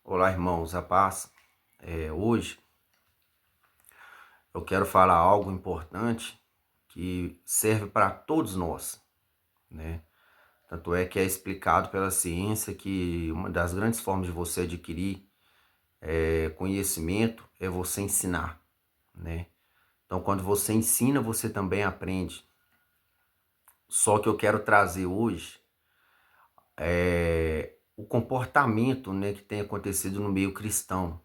Olá, irmãos, a paz. Hoje eu quero falar algo importante que serve para todos nós, né? Tanto é que é explicado pela ciência que uma das grandes formas de você adquirir conhecimento é você ensinar, né? Então, quando você ensina, você também aprende. Só que eu quero trazer hoje o comportamento, né, que tem acontecido no meio cristão,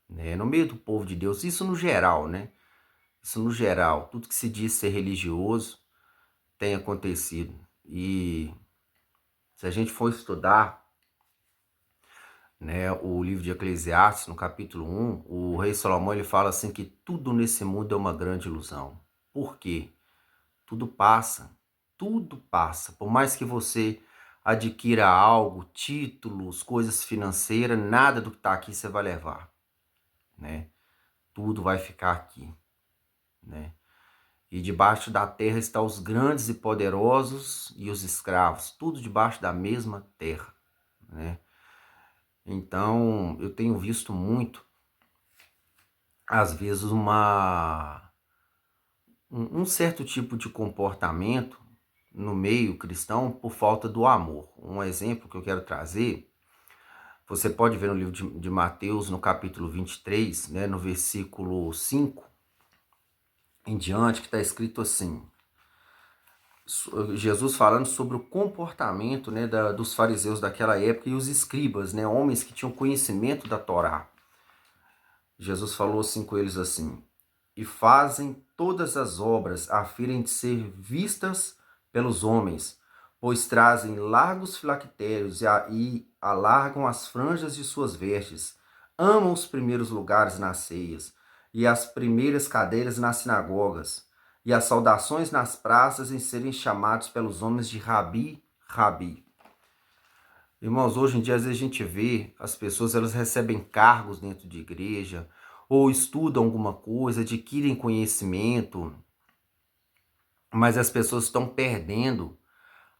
né? No meio do povo de Deus, isso no geral, né? Isso no geral, tudo que se diz ser religioso tem acontecido. E se a gente for estudar, né, o livro de Eclesiastes, no capítulo 1, o rei Salomão ele fala assim que tudo nesse mundo é uma grande ilusão. Por quê? Tudo passa, tudo passa. Por mais que você adquira algo, títulos, coisas financeiras, nada do que está aqui você vai levar, né? Tudo vai ficar aqui, né? E debaixo da terra estão os grandes e poderosos e os escravos, tudo debaixo da mesma terra, né? Então, eu tenho visto muito, às vezes, um certo tipo de comportamento no meio cristão por falta do amor. Um exemplo que eu quero trazer, você pode ver no livro de Mateus, no capítulo 23, né, no versículo 5 em diante, que está escrito assim: Jesus falando sobre o comportamento, né, dos fariseus daquela época e os escribas, né, homens que tinham conhecimento da Torá. Jesus falou assim com eles assim: e fazem todas as obras a fim de ser vistas pelos homens, pois trazem largos filactérios e alargam as franjas de suas vestes, amam os primeiros lugares nas ceias e as primeiras cadeiras nas sinagogas, e as saudações nas praças em serem chamados pelos homens de Rabi, Rabi. Irmãos, hoje em dia às vezes a gente vê as pessoas, elas recebem cargos dentro de igreja, ou estudam alguma coisa, adquirem conhecimento, mas as pessoas estão perdendo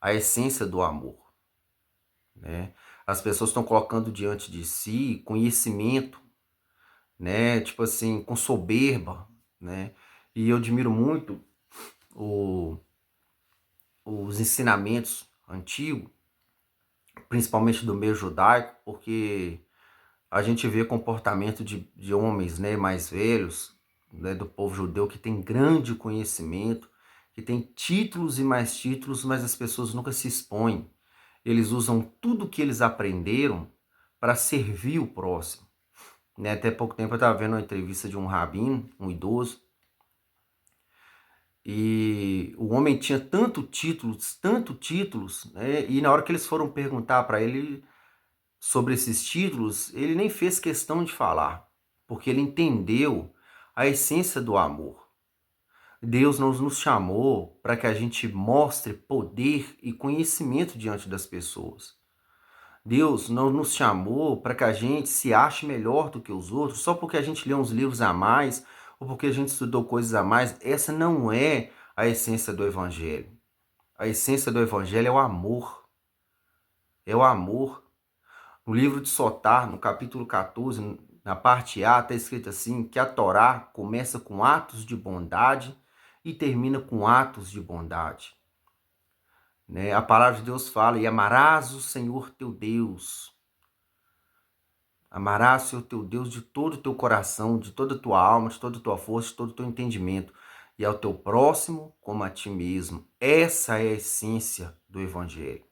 a essência do amor, né? As pessoas estão colocando diante de si conhecimento, né? Tipo assim, com soberba, né? E eu admiro muito o, os ensinamentos antigos, principalmente do meio judaico, porque a gente vê comportamento de homens, né, mais velhos, né, do povo judeu que tem grande conhecimento, que tem títulos e mais títulos, mas as pessoas nunca se expõem. Eles usam tudo que eles aprenderam para servir o próximo, né? Até pouco tempo eu estava vendo uma entrevista de um rabino, um idoso, e o homem tinha tanto títulos, né? E na hora que eles foram perguntar para ele sobre esses títulos, ele nem fez questão de falar, porque ele entendeu a essência do amor. Deus não nos chamou para que a gente mostre poder e conhecimento diante das pessoas. Deus não nos chamou para que a gente se ache melhor do que os outros só porque a gente lê uns livros a mais ou porque a gente estudou coisas a mais. Essa não é a essência do Evangelho. A essência do Evangelho é o amor. É o amor. No livro de Sotar, no capítulo 14, na parte A, está escrito assim, que a Torá começa com atos de bondade e termina com atos de bondade, né? A palavra de Deus fala, e amarás o Senhor teu Deus. Amarás o Senhor teu Deus de todo o teu coração, de toda a tua alma, de toda a tua força, de todo o teu entendimento, e ao teu próximo como a ti mesmo. Essa é a essência do Evangelho.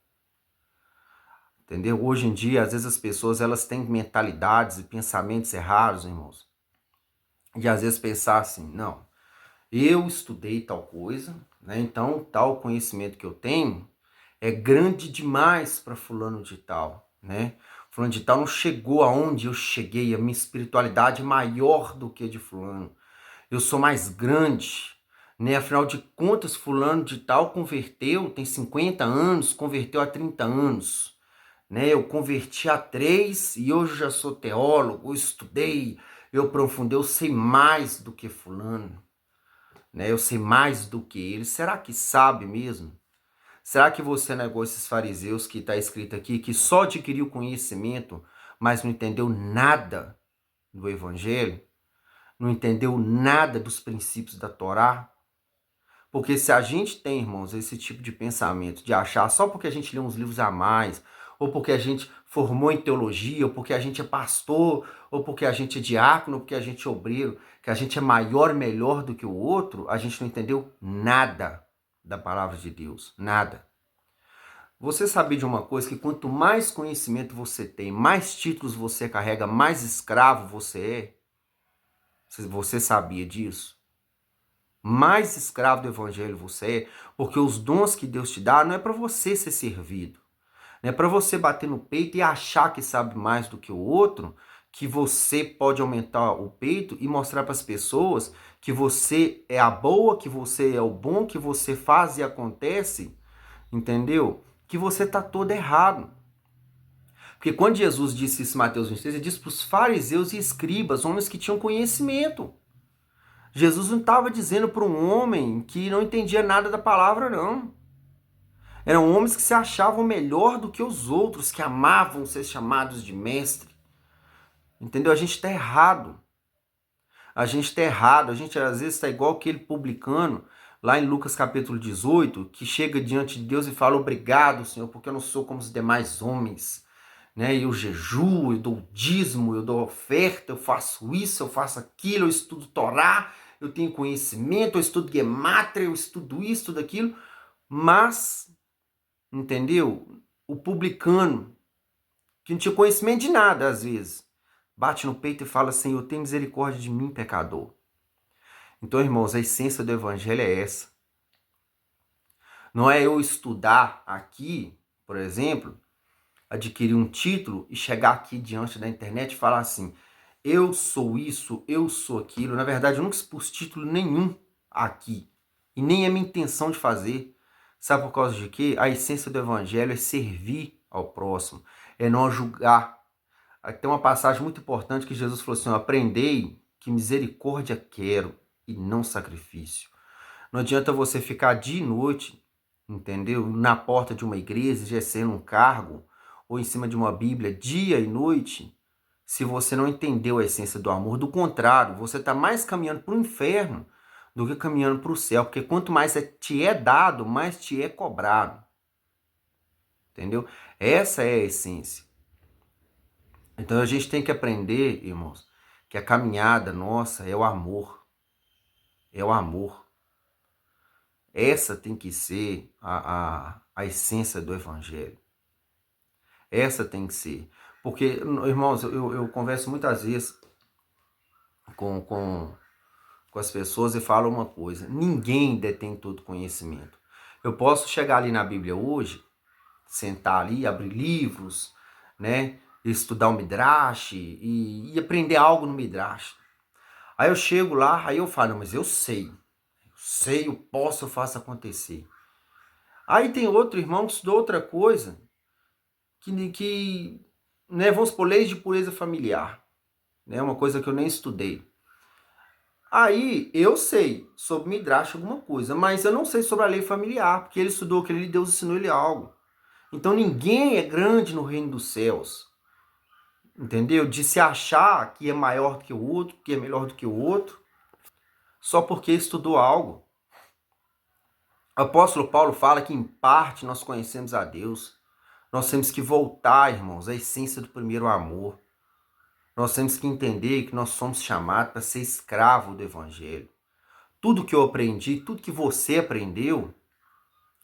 Entendeu? Hoje em dia, às vezes as pessoas elas têm mentalidades e pensamentos errados, irmãos. E às vezes pensar assim, não, eu estudei tal coisa, né? Então tal conhecimento que eu tenho é grande demais para fulano de tal, né? Fulano de tal não chegou aonde eu cheguei, a minha espiritualidade é maior do que a de fulano. Eu sou mais grande, né? Afinal de contas, fulano de tal converteu, tem 50 anos, converteu há 30 anos. Né? Eu converti a 3 e hoje já sou teólogo, eu estudei, eu aprofundei, eu sei mais do que fulano, né? Eu sei mais do que ele. Será que sabe mesmo? Será que você não é igual esses fariseus que está escrito aqui, que só adquiriu conhecimento, mas não entendeu nada do evangelho? Não entendeu nada dos princípios da Torá? Porque se a gente tem, irmãos, esse tipo de pensamento, de achar só porque a gente lê uns livros a mais, ou porque a gente formou em teologia, ou porque a gente é pastor, ou porque a gente é diácono, ou porque a gente é obreiro, que a gente é maior e melhor do que o outro, a gente não entendeu nada da palavra de Deus, nada. Você sabia de uma coisa, que quanto mais conhecimento você tem, mais títulos você carrega, mais escravo você é? Você sabia disso? Mais escravo do evangelho você é, porque os dons que Deus te dá não é para você ser servido. Não é para você bater no peito e achar que sabe mais do que o outro, que você pode aumentar o peito e mostrar para as pessoas que você é a boa, que você é o bom, que você faz e acontece, entendeu? Que você está todo errado. Porque quando Jesus disse isso em Mateus 23, ele disse para os fariseus e escribas, homens que tinham conhecimento. Jesus não estava dizendo para um homem que não entendia nada da palavra, não. Eram homens que se achavam melhor do que os outros, que amavam ser chamados de mestre. Entendeu? A gente está errado. A gente está errado. A gente às vezes está igual aquele publicano, lá em Lucas capítulo 18, que chega diante de Deus e fala: obrigado, Senhor, porque eu não sou como os demais homens. Né? Eu jejuo, eu dou dízimo, eu dou oferta, eu faço isso, eu faço aquilo, eu estudo Torá, eu tenho conhecimento, eu estudo Gemátria, eu estudo isso, tudo aquilo, mas, entendeu? O publicano, que não tinha conhecimento de nada às vezes, bate no peito e fala: Senhor, tem misericórdia de mim, pecador. Então, irmãos, a essência do evangelho é essa. Não é eu estudar aqui, por exemplo, adquirir um título e chegar aqui diante da internet e falar assim: eu sou isso, eu sou aquilo. Na verdade, eu nunca expus título nenhum aqui. E nem é minha intenção de fazer. Sabe por causa de quê? A essência do evangelho é servir ao próximo, é não julgar. Tem uma passagem muito importante que Jesus falou assim: aprendei que misericórdia quero e não sacrifício. Não adianta você ficar dia e noite, entendeu? Na porta de uma igreja, exercendo um cargo, ou em cima de uma Bíblia, dia e noite, se você não entendeu a essência do amor. Do contrário, você está mais caminhando para o inferno do que caminhando para o céu, porque quanto mais te é dado, mais te é cobrado. Entendeu? Essa é a essência. Então a gente tem que aprender, irmãos, que a caminhada nossa é o amor. É o amor. Essa tem que ser a essência do evangelho. Essa tem que ser. Porque, irmãos, eu converso muitas vezes com as pessoas e falo uma coisa: ninguém detém todo conhecimento. Eu posso chegar ali na Bíblia hoje, sentar ali, abrir livros, né, estudar o Midrash e aprender algo no Midrash. Aí eu chego lá, aí eu falo: mas eu sei, eu posso, eu faço acontecer. Aí tem outro irmão que estudou outra coisa, que né, vamos supor, leis de pureza familiar, né, uma coisa que eu nem estudei. Aí eu sei sobre Midrash alguma coisa, mas eu não sei sobre a lei familiar, porque ele estudou aquilo e Deus ensinou ele algo. Então ninguém é grande no reino dos céus, entendeu? De se achar que é maior do que o outro, que é melhor do que o outro, só porque estudou algo. O apóstolo Paulo fala que em parte nós conhecemos a Deus. Nós temos que voltar, irmãos, à essência do primeiro amor. Nós temos que entender que nós somos chamados para ser escravo do evangelho. Tudo que eu aprendi, tudo que você aprendeu,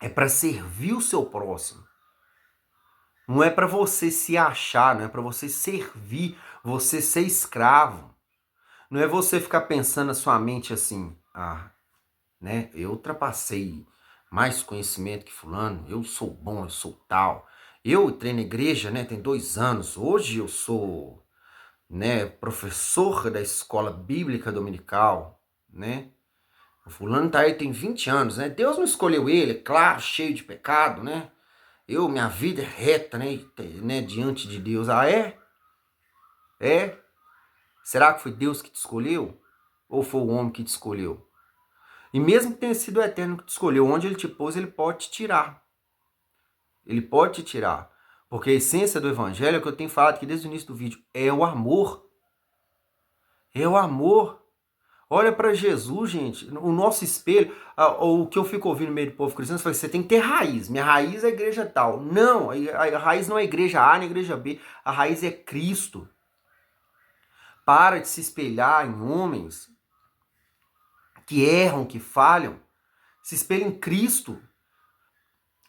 é para servir o seu próximo. Não é para você se achar, não é para você servir, você ser escravo. Não é você ficar pensando na sua mente assim: né, eu ultrapassei mais conhecimento que fulano, eu sou bom, eu sou tal. Eu treino na igreja, né, tem 2 anos. Hoje eu sou, né, professor da escola bíblica dominical, né? O fulano tá aí, tem 20 anos, né? Deus não escolheu ele, é claro, cheio de pecado, né? Minha vida é reta, né, diante de Deus. Ah, é? É? Será que foi Deus que te escolheu? Ou foi o homem que te escolheu? E mesmo que tenha sido o Eterno que te escolheu, onde ele te pôs, ele pode te tirar. Ele pode te tirar. Porque a essência do evangelho, é o que eu tenho falado aqui desde o início do vídeo, é o amor. É o amor. Olha para Jesus, gente. O nosso espelho, o que eu fico ouvindo no meio do povo cristão, você tem que ter raiz. Minha raiz é a igreja tal. Não, a raiz não é a igreja A nem a igreja B. A raiz é Cristo. Para de se espelhar em homens que erram, que falham. Se espelha em Cristo.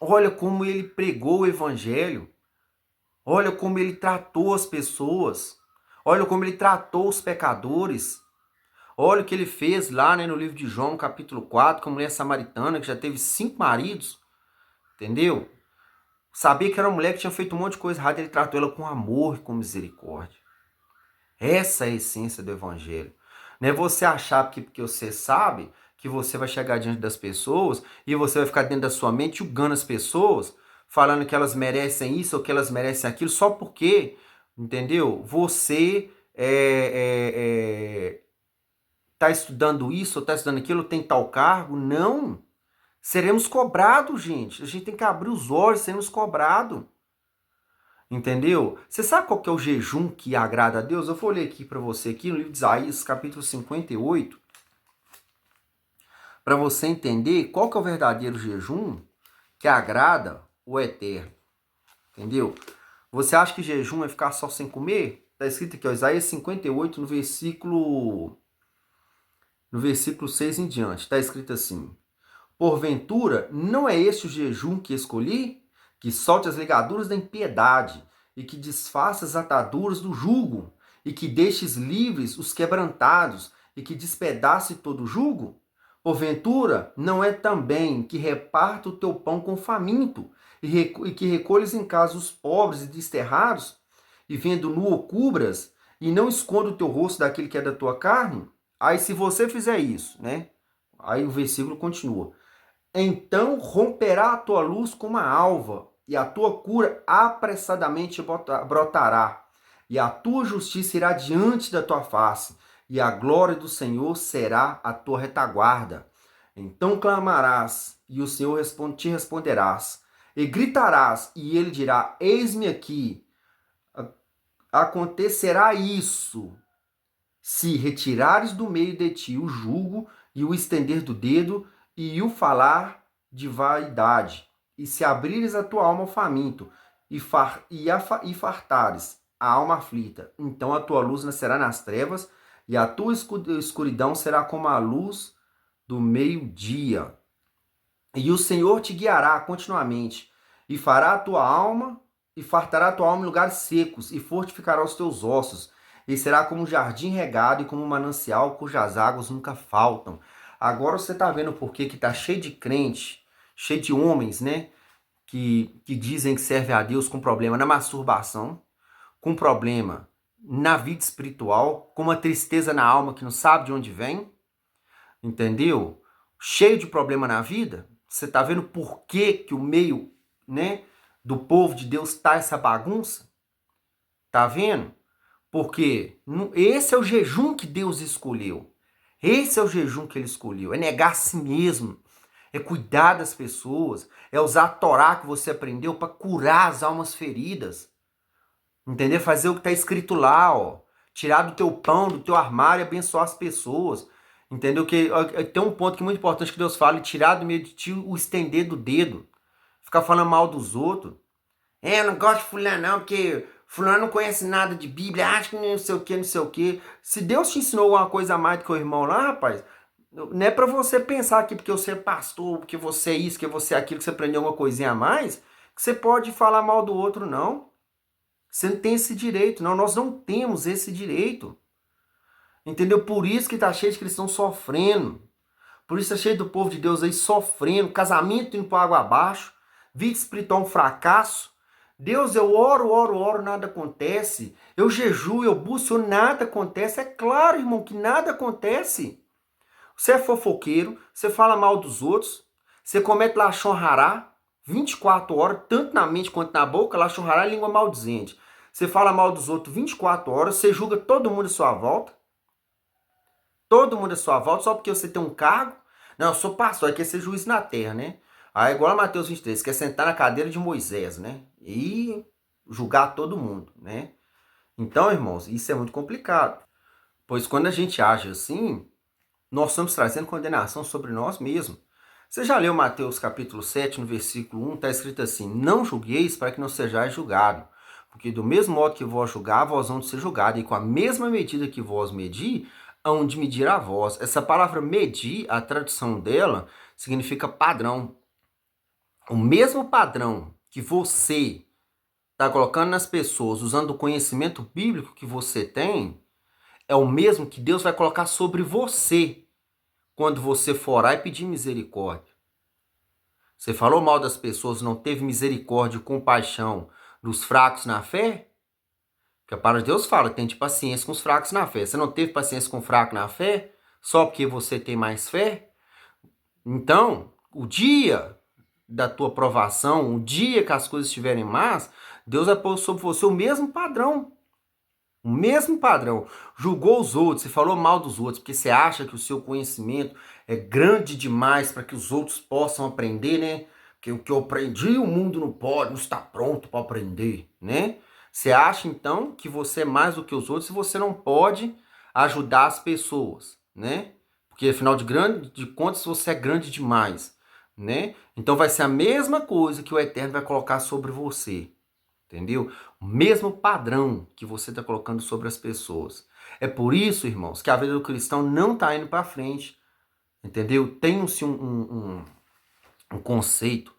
Olha como ele pregou o evangelho. Olha como ele tratou as pessoas. Olha como ele tratou os pecadores. Olha o que ele fez lá, né, no livro de João, capítulo 4, com a mulher samaritana, que já teve 5 maridos. Entendeu? Sabia que era uma mulher que tinha feito um monte de coisa errada, ele tratou ela com amor e com misericórdia. Essa é a essência do evangelho. Não é você achar que porque você sabe que você vai chegar diante das pessoas e você vai ficar dentro da sua mente julgando as pessoas, falando que elas merecem isso ou que elas merecem aquilo, só porque, entendeu? Você tá estudando isso ou tá estudando aquilo, tem tal cargo. Não. Seremos cobrados, gente. A gente tem que abrir os olhos, seremos cobrados. Entendeu? Você sabe qual que é o jejum que agrada a Deus? Eu vou ler aqui para você, aqui no livro de Isaías, capítulo 58, para você entender qual que é o verdadeiro jejum que agrada o Eterno. Entendeu? Você acha que jejum é ficar só sem comer? Está escrito aqui, ó, Isaías 58, no versículo 6 em diante. Está escrito assim: porventura, não é este o jejum que escolhi? Que solte as ligaduras da impiedade, e que desfaça as ataduras do jugo, e que deixes livres os quebrantados, e que despedace todo o jugo? Porventura, não é também que reparta o teu pão com faminto, e que recolhes em casa os pobres e desterrados, e vendo nu o cubras, e não esconda o teu rosto daquele que é da tua carne? Aí se você fizer isso, né? Aí o versículo continua. Então romperá a tua luz como a alva, e a tua cura apressadamente brotará, e a tua justiça irá diante da tua face, e a glória do Senhor será a tua retaguarda. Então clamarás, e o Senhor te responderás, e gritarás, e ele dirá: eis-me aqui. Acontecerá isso, se retirares do meio de ti o jugo e o estender do dedo e o falar de vaidade, e se abrires a tua alma ao faminto e fartares a alma aflita, então a tua luz nascerá nas trevas e a tua escuridão será como a luz do meio-dia. E o Senhor te guiará continuamente e fará a tua alma e fartará a tua alma em lugares secos e fortificará os teus ossos. E será como um jardim regado e como um manancial cujas águas nunca faltam. Agora você está vendo por que está cheio de crente, cheio de homens, né? Que dizem que serve a Deus com problema na masturbação, com problema na vida espiritual, com uma tristeza na alma que não sabe de onde vem, entendeu? Cheio de problema na vida. Você está vendo por que o meio, né, do povo de Deus tá essa bagunça? Tá vendo? Porque esse é o jejum que Deus escolheu. Esse é o jejum que ele escolheu. É negar a si mesmo. É cuidar das pessoas. É usar a Torá que você aprendeu para curar as almas feridas. Entendeu? Fazer o que está escrito lá, ó. Tirar do teu pão, do teu armário e abençoar as pessoas. Entendeu? Que tem um ponto que é muito importante que Deus fala: tirar do meio de ti o estender do dedo. Ficar falando mal dos outros. Eu não gosto de fulano não, porque fulano não conhece nada de Bíblia, acha que não sei o que, não sei o que. Se Deus te ensinou alguma coisa a mais do que o irmão lá, rapaz, não é pra você pensar que porque você é pastor, porque você é isso, que você é aquilo, que você aprendeu alguma coisinha a mais, que você pode falar mal do outro, não. Você não tem esse direito, não. Nós não temos esse direito. Entendeu? Por isso que tá cheio de cristãos sofrendo. Por isso tá cheio do povo de Deus aí sofrendo, casamento indo para água abaixo, vida espiritual um fracasso. Deus, eu oro, nada acontece. Eu jejuo, eu busco, nada acontece. É claro, irmão, que nada acontece. Você é fofoqueiro, você fala mal dos outros, você comete lachon hará 24 horas, tanto na mente quanto na boca. Lachon hará é língua maldizente. Você fala mal dos outros 24 horas, você julga todo mundo à sua volta. Todo mundo à sua volta, só porque você tem um cargo. Não, eu sou pastor, aí quer ser juiz na terra, né? Aí, igual a Mateus 23, quer sentar na cadeira de Moisés, né? E julgar todo mundo, né? Então, irmãos, isso é muito complicado. Pois quando a gente age assim, nós estamos trazendo condenação sobre nós mesmos. Você já leu Mateus capítulo 7, no versículo 1, está escrito assim: não julgueis para que não sejais julgado. Porque do mesmo modo que vós julgar, vós vão ser julgados. E com a mesma medida que vós medir, hão de medir a vós. Essa palavra medir, a tradução dela, significa padrão. O mesmo padrão que você está colocando nas pessoas, usando o conhecimento bíblico que você tem, é o mesmo que Deus vai colocar sobre você quando você for orar e pedir misericórdia. Você falou mal das pessoas, não teve misericórdia e compaixão dos fracos na fé? Porque a palavra de Deus fala, tente paciência com os fracos na fé. Você não teve paciência com o fraco na fé? Só porque você tem mais fé? Então, o dia da tua provação, o dia que as coisas estiverem más, Deus vai pôr sobre você o mesmo padrão. O mesmo padrão. Julgou os outros, você falou mal dos outros, porque você acha que o seu conhecimento é grande demais para que os outros possam aprender, né? Que o que eu aprendi, o mundo não pode, não está pronto para aprender, né? Você acha então que você é mais do que os outros e você não pode ajudar as pessoas, né? Porque afinal de contas você é grande demais, né? Então vai ser a mesma coisa que o Eterno vai colocar sobre você. Entendeu? O mesmo padrão que você está colocando sobre as pessoas. É por isso, irmãos, que a vida do cristão não está indo para frente. Entendeu? Tem-se um conceito,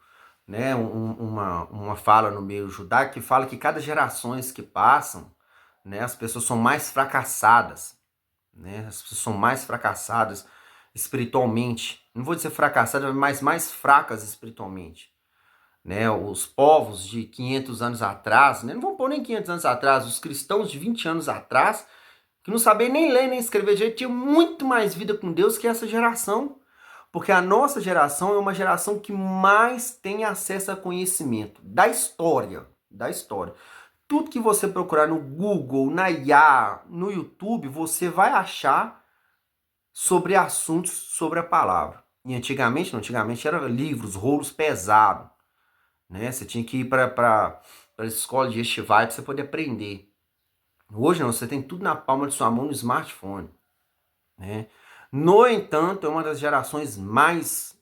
né? Uma fala no meio judaico que fala que cada gerações que passam, né, as pessoas são mais fracassadas. Né? As pessoas são mais fracassadas espiritualmente. Não vou dizer fracassadas, mas mais fracas espiritualmente. Né, os povos de 500 anos atrás, né, não vamos pôr nem 500 anos atrás, os cristãos de 20 anos atrás, que não sabiam nem ler nem escrever direito, tinham muito mais vida com Deus que essa geração. Porque a nossa geração é uma geração que mais tem acesso a conhecimento da história. Da história. Tudo que você procurar no Google, na IA, no YouTube, você vai achar sobre assuntos sobre a palavra. E antigamente, não, antigamente eram livros, rolos pesados. Né? Você tinha que ir para a escola de Yeshiva para você poder aprender. Hoje não, você tem tudo na palma de sua mão no smartphone. Né? No entanto, é uma das gerações mais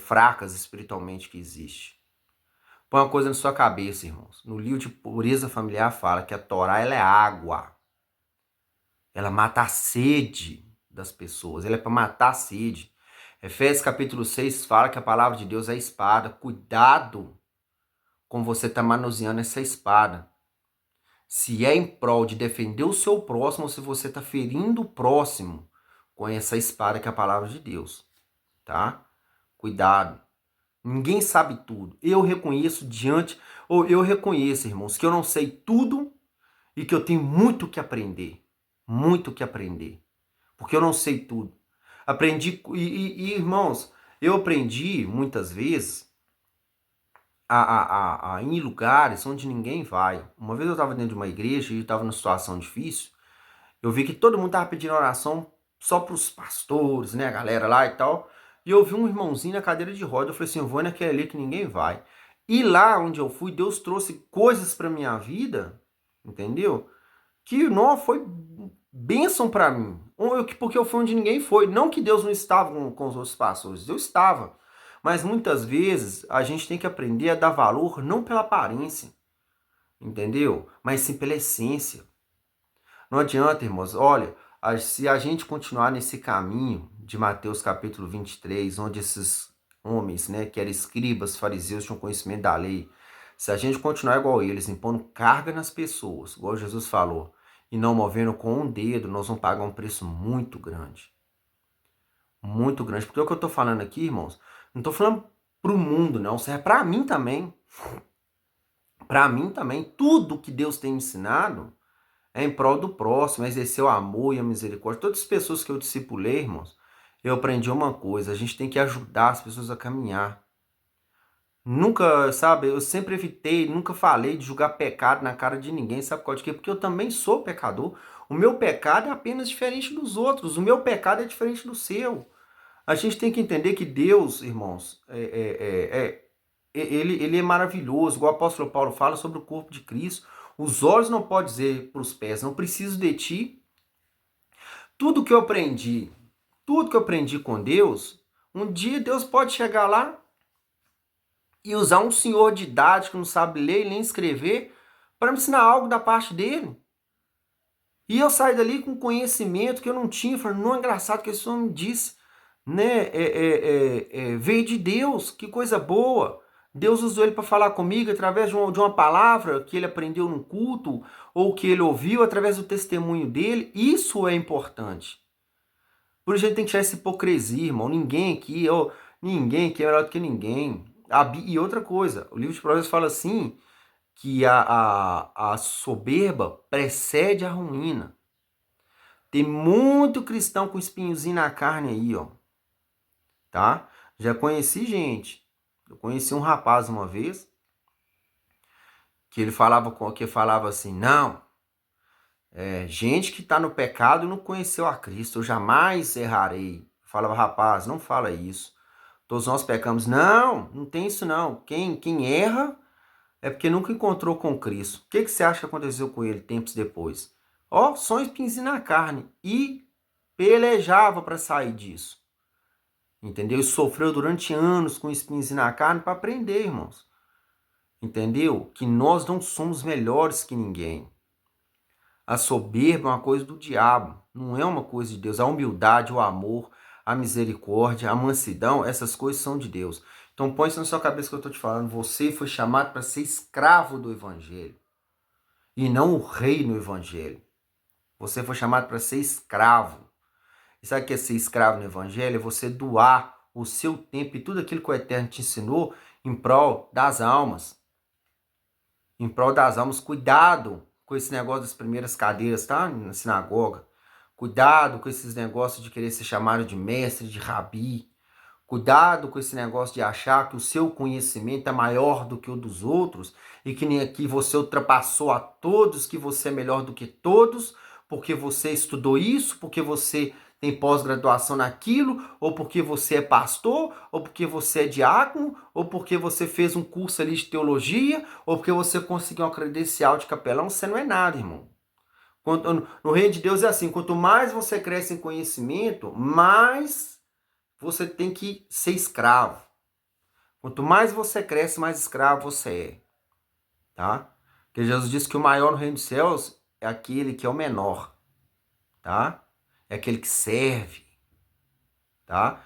fracas espiritualmente que existe. Põe uma coisa na sua cabeça, irmãos. No livro de Pureza Familiar fala que a Torá ela é água. Ela mata a sede das pessoas. Ela é para matar a sede. Efésios capítulo 6 fala que a palavra de Deus é a espada. Cuidado como você está manuseando essa espada. Se é em prol de defender o seu próximo ou se você está ferindo o próximo com essa espada que é a palavra de Deus. Tá? Cuidado. Ninguém sabe tudo. Eu reconheço eu reconheço, irmãos, que eu não sei tudo e que eu tenho muito que aprender. Muito que aprender. Porque eu não sei tudo. Aprendi, irmãos, eu aprendi muitas vezes a ir em lugares onde ninguém vai. Uma vez eu estava dentro de uma igreja e estava numa situação difícil. Eu vi que todo mundo estava pedindo oração só para os pastores, né, a galera lá e tal. E eu vi um irmãozinho na cadeira de roda. Eu falei assim, eu vou naquele ali que ninguém vai. E lá onde eu fui, Deus trouxe coisas para minha vida, entendeu? Que não foi bênção para mim. Porque eu fui onde ninguém foi. Não que Deus não estava com os outros pastores, Deus estava. Mas muitas vezes a gente tem que aprender a dar valor não pela aparência, entendeu? Mas sim pela essência. Não adianta, irmãos. Olha, se a gente continuar nesse caminho de Mateus capítulo 23, onde esses homens, né, que eram escribas, fariseus, tinham conhecimento da lei, se a gente continuar igual eles, impondo carga nas pessoas, igual Jesus falou, e não movendo com um dedo, nós vamos pagar um preço muito grande. Muito grande. Porque o que eu tô falando aqui, irmãos, não tô falando pro mundo, não. Serve pra mim também. Pra mim também. Tudo que Deus tem ensinado é em prol do próximo, é exercer o amor e a misericórdia. Todas as pessoas que eu discipulei, irmãos, eu aprendi uma coisa. A gente tem que ajudar as pessoas a caminhar. Nunca, sabe, eu sempre evitei, nunca falei de julgar pecado na cara de ninguém, sabe por quê? Porque eu também sou pecador. O meu pecado é apenas diferente dos outros. O meu pecado é diferente do seu. A gente tem que entender que Deus, irmãos, ele é maravilhoso. Igual o apóstolo Paulo fala sobre o corpo de Cristo. Os olhos não podem dizer para os pés, não preciso de ti. Tudo que eu aprendi, tudo que eu aprendi com Deus, um dia Deus pode chegar lá e usar um senhor de idade que não sabe ler e nem escrever para me ensinar algo da parte dele. E eu saio dali com conhecimento que eu não tinha. Falei, não é engraçado que esse homem disse, né? Veio de Deus, que coisa boa. Deus usou ele para falar comigo através de uma palavra que ele aprendeu no culto ou que ele ouviu através do testemunho dele. Isso é importante. Por isso a gente tem que tirar essa hipocrisia, irmão. Ninguém aqui é melhor do que ninguém. E outra coisa, o livro de Provérbios fala assim, que a soberba precede a ruína. Tem muito cristão com espinhozinho na carne aí, ó. Tá? Já conheci gente. Eu conheci um rapaz uma vez que ele falava assim, não, gente que está no pecado não conheceu a Cristo, eu jamais errarei. Eu falava, rapaz, não fala isso. Todos nós pecamos. Não, não tem isso não. Quem erra é porque nunca encontrou com Cristo. O que você acha que aconteceu com ele tempos depois? Ó, só um espinhozinho na carne. E pelejava para sair disso. Entendeu? E sofreu durante anos com espinhos na carne para aprender, irmãos. Entendeu? Que nós não somos melhores que ninguém. A soberba é uma coisa do diabo, não é uma coisa de Deus. A humildade, o amor, a misericórdia, a mansidão, essas coisas são de Deus. Então põe isso na sua cabeça que eu estou te falando. Você foi chamado para ser escravo do Evangelho e não o rei no Evangelho. Você foi chamado para ser escravo. E sabe o que é ser escravo no Evangelho? É você doar o seu tempo e tudo aquilo que o Eterno te ensinou em prol das almas. Em prol das almas. Cuidado com esse negócio das primeiras cadeiras, tá? Na sinagoga. Cuidado com esses negócios de querer ser chamado de mestre, de rabi. Cuidado com esse negócio de achar que o seu conhecimento é maior do que o dos outros e que você ultrapassou a todos, que você é melhor do que todos, porque você estudou isso, porque você tem pós-graduação naquilo, ou porque você é pastor, ou porque você é diácono, ou porque você fez um curso ali de teologia, ou porque você conseguiu uma credencial de capelão. Você não é nada, irmão. No reino de Deus é assim, quanto mais você cresce em conhecimento, mais você tem que ser escravo. Quanto mais você cresce, mais escravo você é. Tá? Porque Jesus disse que o maior no reino dos céus é aquele que é o menor. Tá? É aquele que serve. Tá?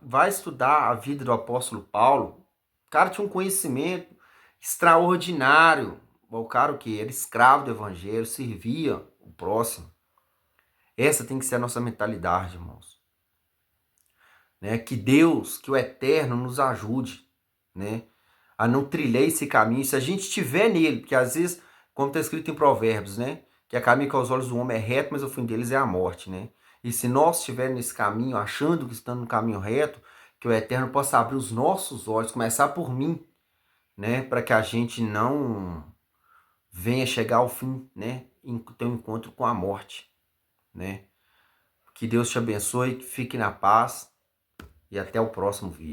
Vai estudar a vida do apóstolo Paulo. O cara tinha um conhecimento extraordinário. O cara o quê? Era escravo do evangelho, servia o próximo. Essa tem que ser a nossa mentalidade, irmãos. Né? Que Deus, que o Eterno nos ajude, né? A não trilhar esse caminho. Se a gente estiver nele, porque às vezes, como está escrito em Provérbios, né? Que a caminho que aos olhos do homem é reto, mas o fim deles é a morte, né? E se nós estivermos nesse caminho, achando que estamos no caminho reto, que o Eterno possa abrir os nossos olhos, começar por mim, né? Para que a gente não venha chegar ao fim, né? E ter um encontro com a morte, né? Que Deus te abençoe, que fique na paz e até o próximo vídeo.